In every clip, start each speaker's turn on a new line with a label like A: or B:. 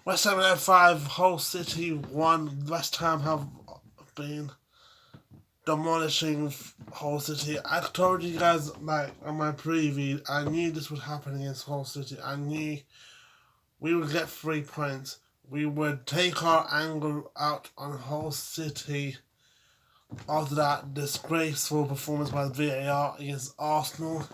A: West Ham had 5, Hull City 1. West Ham have been demolishing Hull City. I told you guys, like, on my preview, I knew this would happen against Hull City. I knew we would get 3 points. We would take our anger out on Hull City after that disgraceful performance by the VAR against Arsenal.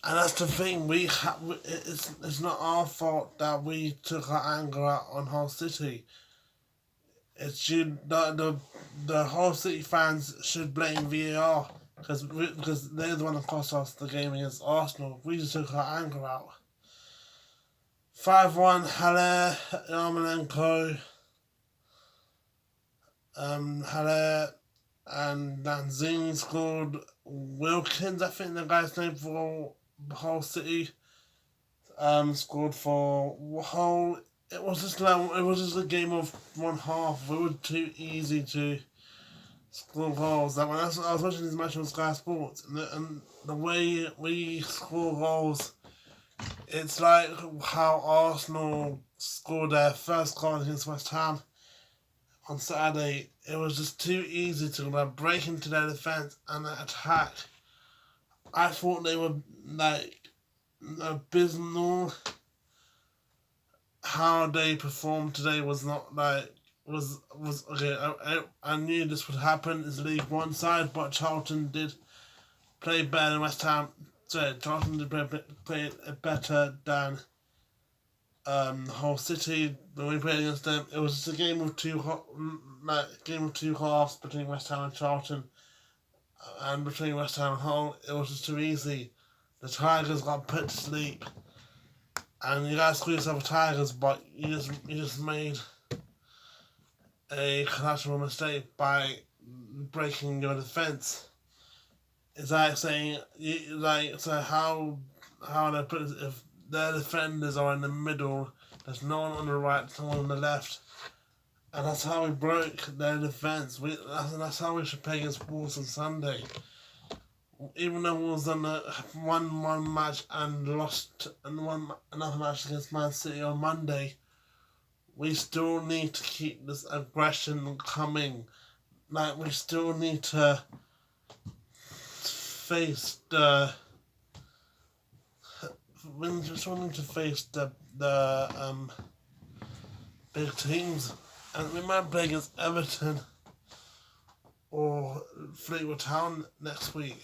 A: And that's the thing, it's not our fault that we took our anger out on Hull City. It's the Hull City fans should blame VAR because they're the one that cost us the game against Arsenal. We just took our anger out. 5-1, Haller, Yarmolenko, Haller and Lanzini scored. Wilkins, I think the guy's name for Hull City, scored for Hull. It was just a game of one half. We were too easy to score goals. Like when I was watching this match on Sky Sports, and the way we score goals, it's like how Arsenal scored their first goal against West Ham on Saturday. It was just too easy to break into their defence and attack. I thought they were like abysmal. How they performed today was not like was okay. I knew this would happen. It's League One side, but Charlton did play better than West Ham. Sorry, Charlton did play better than Hull City. When we played against them, it was just a game of two halves between West Ham and Charlton, and between West Ham and Hull, it was just too easy. The Tigers got put to sleep, and you guys screw yourself with Tigers, but you just made a collateral mistake by breaking your defence. It's like saying, so how they put it, if their defenders are in the middle, there's no one on the right, no one on the left, and that's how we broke their defence. That's how we should play against Wolves on Sunday. Even though Wolves won one match and lost and won another match against Man City on Monday, we still need to keep this aggression coming. Like, we still need to face the big teams, and we might play against Everton or Fleetwood Town next week.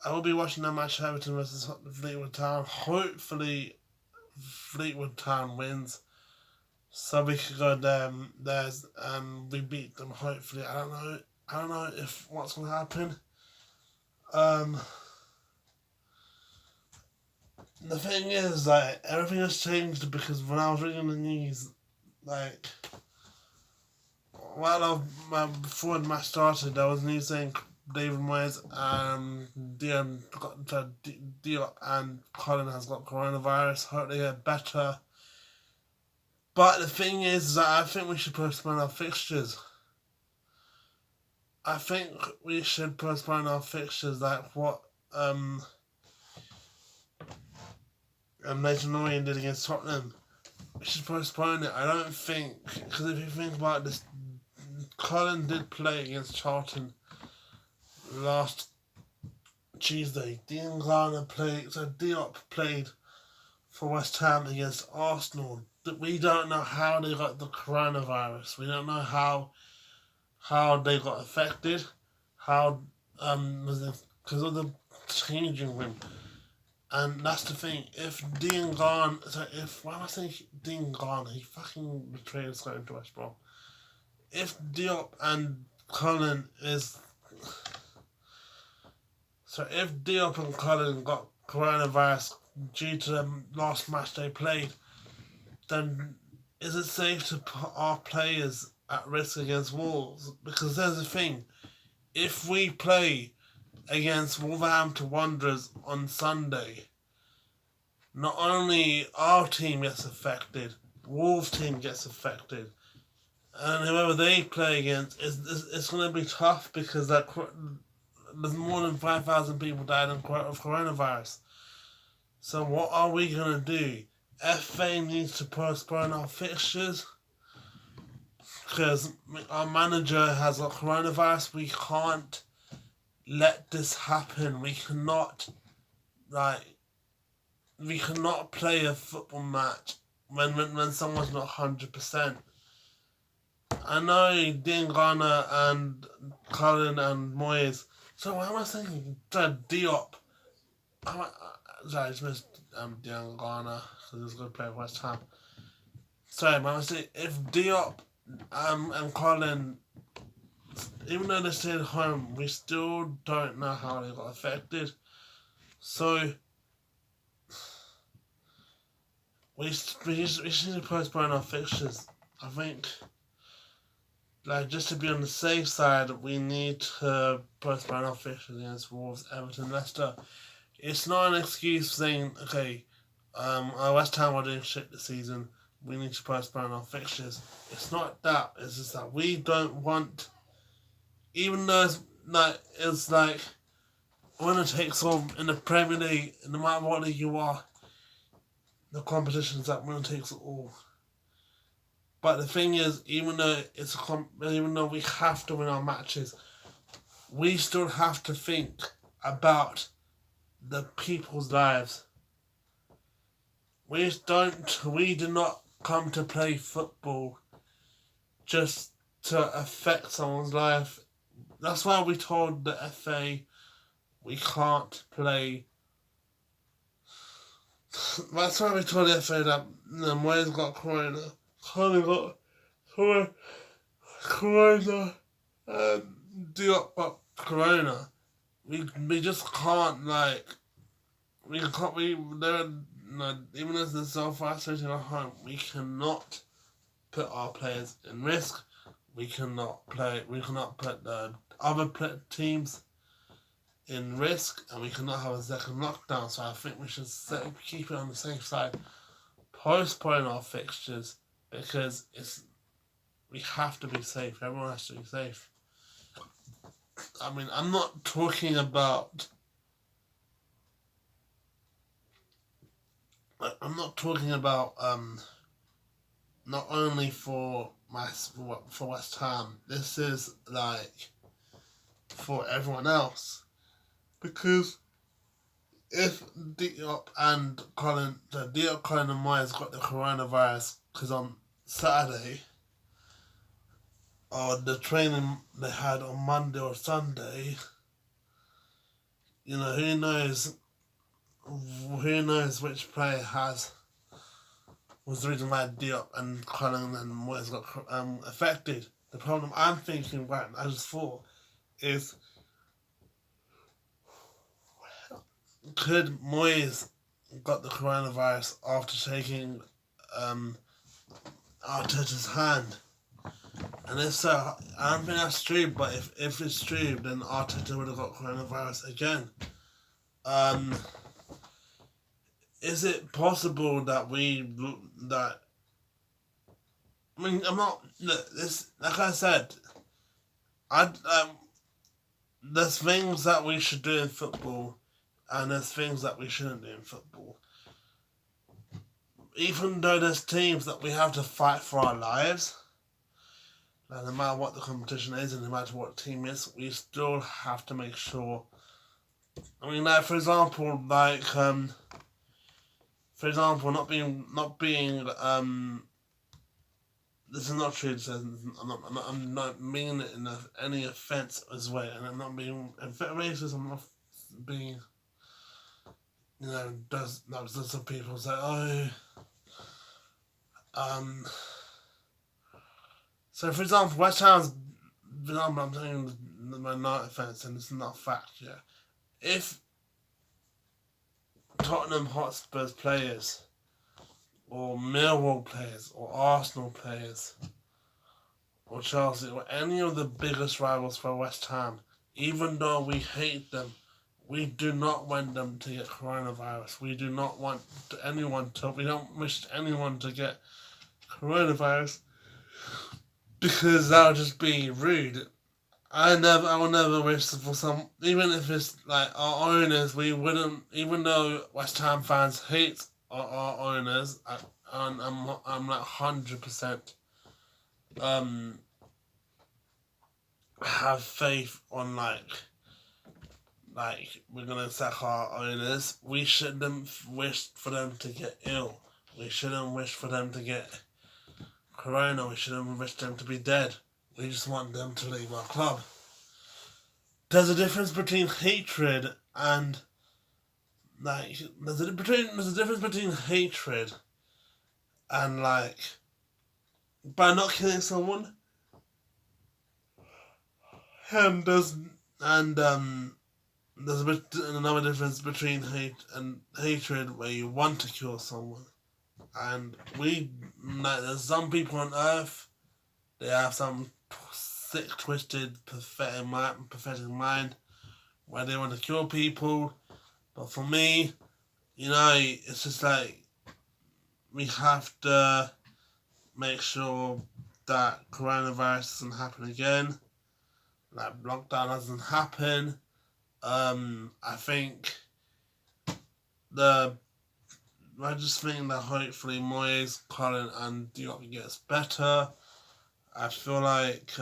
A: I will be watching that match, Everton versus Fleetwood Town. Hopefully Fleetwood Town wins, so we can go there and we beat them. Hopefully, I don't know if what's gonna happen. The thing is, like, everything has changed because when I was reading the news, like, before the match started, there was news saying David Moyes and diop and Cullen has got coronavirus. Hope they get better. But the thing is that I think we should postpone our fixtures. Like what Nathan Lyon did against Tottenham. We should postpone it. I don't think, because if you think about this, Cullen did play against Charlton last Tuesday. Diop played for West Ham against Arsenal. We don't know how they got the coronavirus. We don't know how they got affected. Because of the changing room. And that's the thing. If Dean Garn, why am I saying Dean Garn? He fucking betrayed us going to West Brom. If Diop and Cullen if Diop and Cullen got coronavirus due to the last match they played, then is it safe to put our players at risk against Wolves? Because there's the thing. If we play against Wolverhampton Wanderers on Sunday, not only our team gets affected, Wolves' team gets affected, and whoever they play against, it's going to be tough because there's more than 5,000 people died of coronavirus. So what are we going to do? FA needs to postpone our fixtures because our manager has got coronavirus. We can't let this happen. We cannot play a football match when someone's not 100%. I know Dean Garner and Cullen and Moyes. So why am I saying Diop? Sorry, I just missed Dean Garner because he's going to play West Ham. Sorry, my mistake. If Diop and Cullen, even though they stayed home, we still don't know how they got affected. So we just need to postpone our fixtures. I think, just to be on the safe side, we need to postpone our fixtures against Wolves, Everton, Leicester. It's not an excuse saying, okay, our West Ham are doing shit this season, we need to postpone our fixtures. It's not that. It's just that we don't want, even though it's like winner takes all in the Premier League, no matter what league you are, the competition is that winner takes all. But the thing is, even though we have to win our matches, we still have to think about the people's lives. We do not come to play football just to affect someone's life. That's why we told the FA we can't play. That's why we told the FA that Moyes got corona. Colin got corona. Diop got corona. We just can't even as they're self-isolating at home, we cannot put our players in risk. We cannot put the other teams in risk, and we cannot have a second lockdown. So I think we should keep it on the safe side, postpone our fixtures, because we have to be safe. Everyone has to be safe. I mean, I'm not talking about not only for West Ham. This is for everyone else, because if Diop, Cullen and Moyes got the coronavirus, because on Saturday, or the training they had on Monday or Sunday, who knows which player was the reason why Diop and Cullen and Moyes got affected. The problem I'm thinking right now, I just thought, is could Moyes got the coronavirus after shaking Arteta's hand? And if so, I don't think that's true, but if it's true, then Arteta would have got coronavirus again. Is it possible that I'm not, this, like I said, there's things that we should do in football, and there's things that we shouldn't do in football. Even though there's teams that we have to fight for our lives, no matter what the competition is and no matter what team is, we still have to make sure. I mean, for example, not being. This is not true. I'm not meaning it in any offense as well, and I'm not being racist. I'm not being. Does some people say, So, for example, West Ham's. I'm saying no offense, and it's not fact. Yeah, if Tottenham Hotspur's players, or Millwall players, or Arsenal players, or Chelsea, or any of the biggest rivals for West Ham, even though we hate them, we do not want them to get coronavirus. We do not want we don't wish anyone to get coronavirus, because that would just be rude. I will never wish for even if it's our owners, we wouldn't, even though West Ham fans hate our owners, and I'm like 100% have faith on we're gonna sack our owners. We shouldn't wish for them to get ill. We shouldn't wish for them to get corona. We shouldn't wish them to be dead. We just want them to leave our club. There's a difference between hatred and there's a difference between hatred and by not killing someone, and there's another difference between hatred where you want to kill someone. And there's some people on Earth, they have some sick, twisted, pathetic mind where they want to kill people. But for me, it's just we have to make sure that coronavirus doesn't happen again, that lockdown doesn't happen. I just think that hopefully Moyes, Cullen and diop gets better. I feel like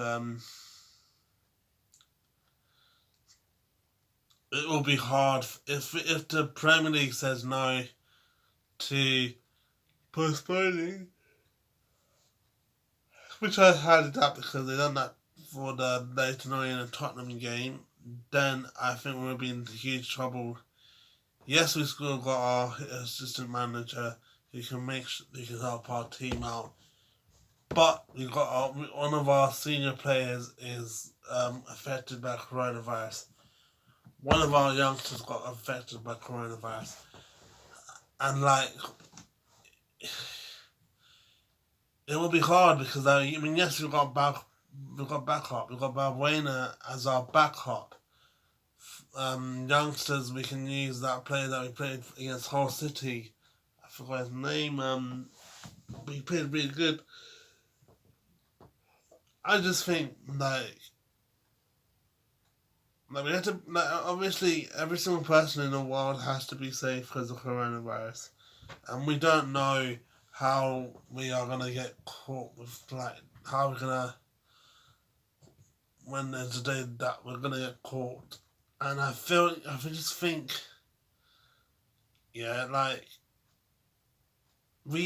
A: it will be hard if the Premier League says no to postponing, which I highly doubt because they've done that for the Leighton Orient and Tottenham game. Then I think we'll be in huge trouble. Yes, we still got our assistant manager who can help our team out, but we got one of our senior players is affected by coronavirus. One of our youngsters got affected by coronavirus, and it will be hard because yes, we've got backup. We've got Balbuena as our backup. Youngsters, we can use that player that we played against Hull City. I forgot his name. He played really good. I just think we have to obviously every single person in the world has to be safe because of coronavirus, and we don't know how we are gonna get caught with how we're gonna when there's a day that we're gonna get caught. And I just think, we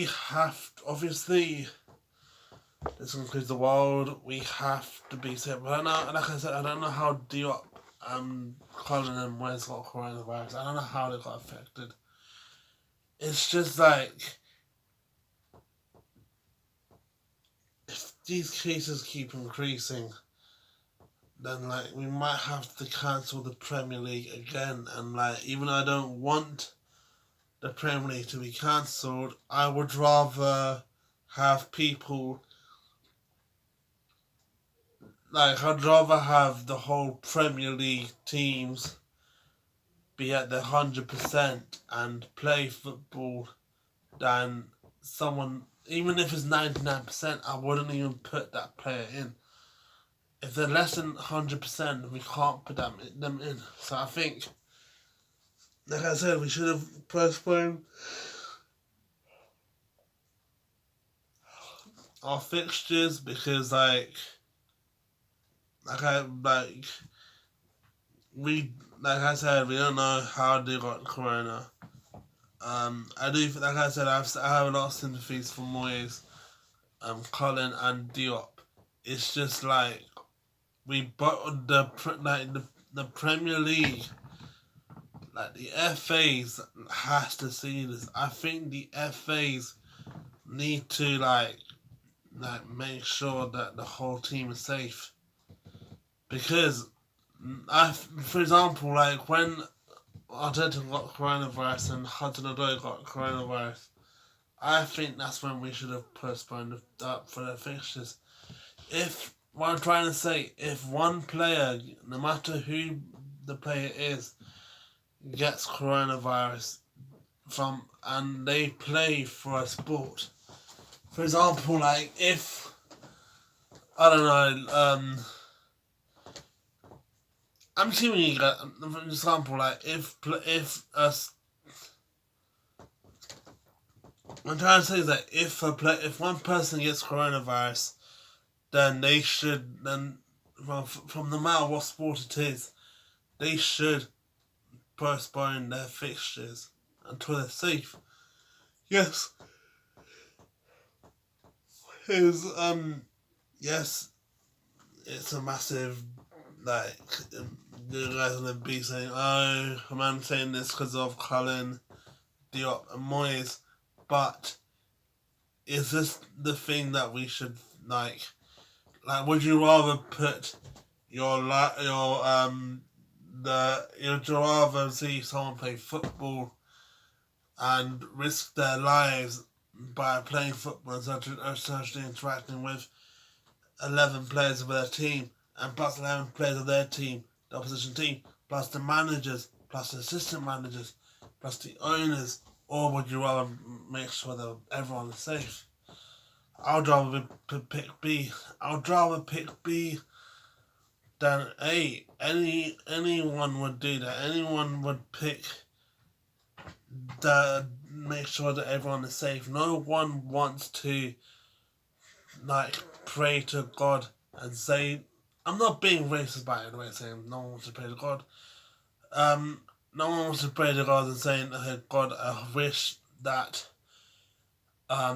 A: have to, obviously, this includes the world. We have to be safe. But I don't know, like I said, I don't know how diop, Cullen and Moyes got coronavirus. I don't know how they got affected. It's just if these cases keep increasing, then we might have to cancel the Premier League again. And even though I don't want the Premier League to be cancelled, I would rather have people I'd rather have the whole Premier League teams be at their 100% and play football than someone, even if it's 99%, I wouldn't even put that player in. If they're less than 100%, we can't put them in. So I think, like I said, we should have postponed our fixtures because we I said, we don't know how they got corona. I do, like I said, I have a lot of sympathies for Moyes, Cullen and diop. It's just we bought the Premier League, the FAs has to see this. I think the FAs need to make sure that the whole team is safe, because for example, when Arteta got coronavirus and Hudson-Odoi got coronavirus, I think that's when we should have postponed up for the fixtures. What I'm trying to say, if one player, no matter who the player is, gets coronavirus and they play for a sport, for example, if I don't know, I'm assuming you got, for example, I'm trying to say that if one person gets coronavirus, then they should, then from no matter what sport it is, they should postpone their fixtures until they're safe. Yes, is yes, it's a massive, like, you guys are gonna be saying, oh, I'm saying this because of Cullen, Diop, and Moyes, but is this the thing that we should like? Would you rather put would you rather see someone play football and risk their lives by playing football and socially interacting with 11 players of their team and plus 11 players of their team, the opposition team, plus the managers, plus the assistant managers, plus the owners, or would you rather make sure that everyone is safe? I'd rather pick B. I'd rather pick B than A. Anyone would do that. Anyone would pick the make sure that everyone is safe. No one wants to pray to God and say, I'm not being racist by the way saying no one wants to pray to God. No one wants to pray to God and saying, hey, God, I wish that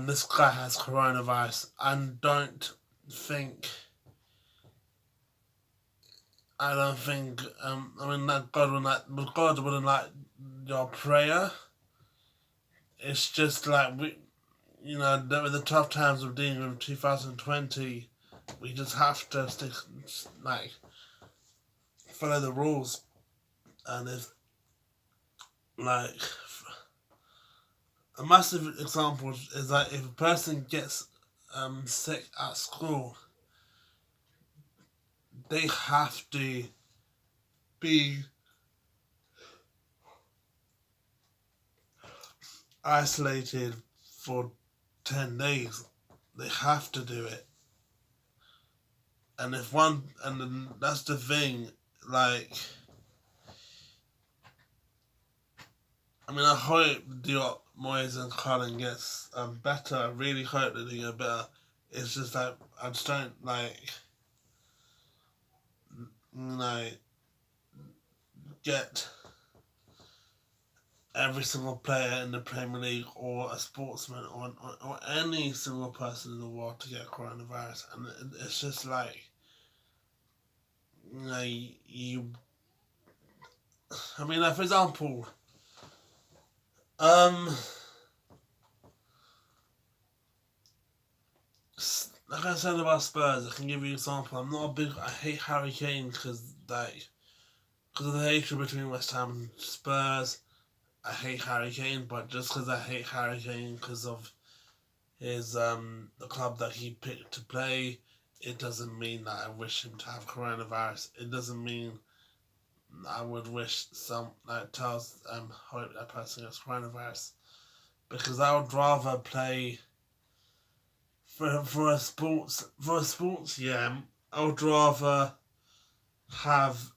A: this guy has coronavirus, and I don't think that God wouldn't like your prayer. It's just like with the tough times of dealing with 2020, we just have to follow the rules. And if a massive example is that if a person gets sick at school, they have to be isolated for 10 days. They have to do it. And then that's the thing, I hope Diop, Moyes and Cullen gets better. I really hope that they get better. It's just I just don't get every single player in the Premier League or a sportsman or any single person in the world to get coronavirus. And it's just for example, like I said about Spurs, I can give you an example. I hate Harry Kane because of the hatred between West Ham and Spurs. I hate Harry Kane, but just because I hate Harry Kane because of his the club that he picked to play, it doesn't mean that I wish him to have coronavirus. It doesn't mean I would wish hope that person gets coronavirus, because I would rather play for a sports yeah. I would rather have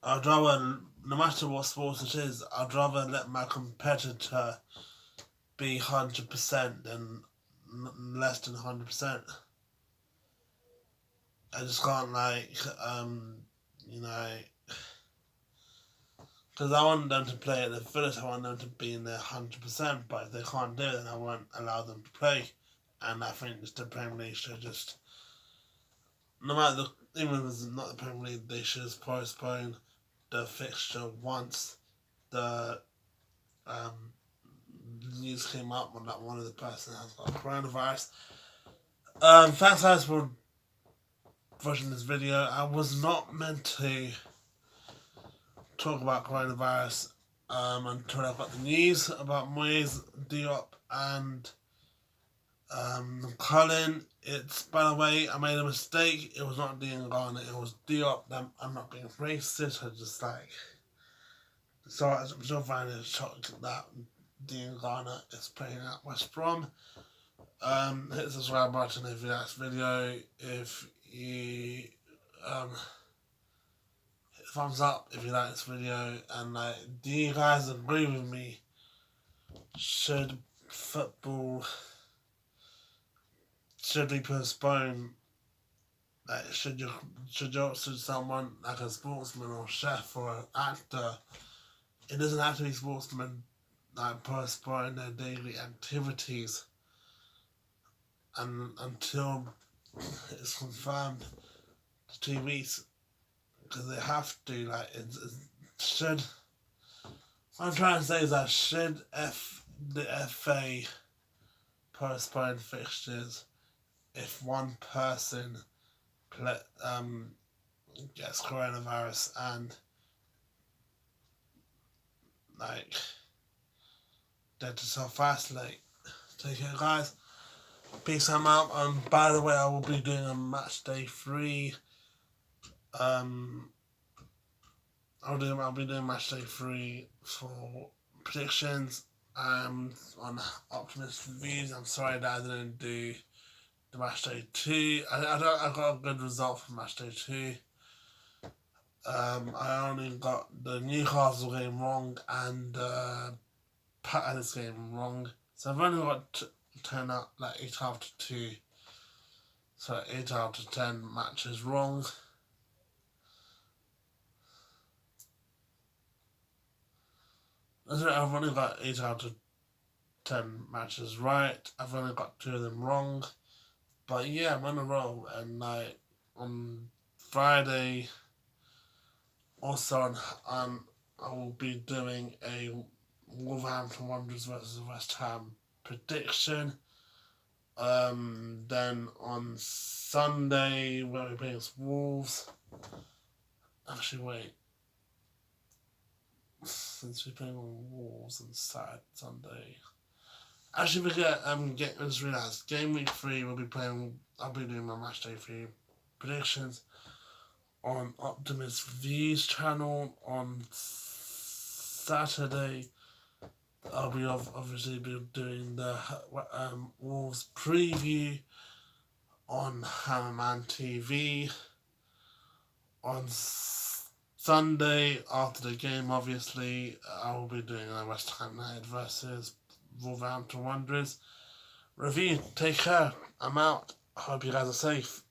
A: I'd rather, no matter what sport it is, I'd rather let my competitor be 100% than less than 100%. I just can't because I want them to play at the fullest. I want them to be in their 100%. But if they can't do it, then I won't allow them to play. And I think the Premier League should just, even if it's not the Premier League, they should just postpone the fixture once the news came up on that one of the person has got coronavirus. Thanks guys for watching this video. I was not meant to talk about coronavirus until I got the news about Moyes, Diop and Cullen. It's, by the way, I made a mistake. It was not Diangana, it was Diop. I'm not being racist. I just so I'm still finding it shocking that Diangana is playing at West Brom. Hit the subscribe button if you like this video. If you hit thumbs up if you like this video, and like, do you guys agree with me? Should football be postponed? Like, should someone like a sportsman or chef or an actor? It doesn't have to be sportsmen like postpone their daily activities and until it's confirmed 2 weeks, because they have to. Like, should, what I'm trying to say is that should the FA postpone fixtures if one person gets coronavirus and like dead to self-isolate? Take care, guys. Peace. I'm out. By the way, I will be doing a match day 3. I'll be doing match day 3 for predictions. On Optimist Reviews. I'm sorry that I didn't do the match day 2. I got a good result for match day 2. I only got the Newcastle game wrong and Palace game wrong. So I've only got 8 out of 2. So 8 out of 10 matches wrong. I've only got 8 out of 10 matches right. I've only got 2 of them wrong. But yeah, I'm on a roll. And like on Friday, also I will be doing a Wolverhampton Wanderers versus West Ham prediction. Then on Sunday, we'll be playing against Wolves. Actually, wait. Since we're playing on Wolves on Sunday. Actually, just realised, game week 3, I'll be doing my match day 3 predictions on Optimist Views channel. On Saturday, I'll be obviously doing the Wolves preview on Hammerman TV. On Sunday, after the game, obviously, I will be doing a West Ham United versus Wolverhampton Wanderers review. Take care. I'm out. I hope you guys are safe.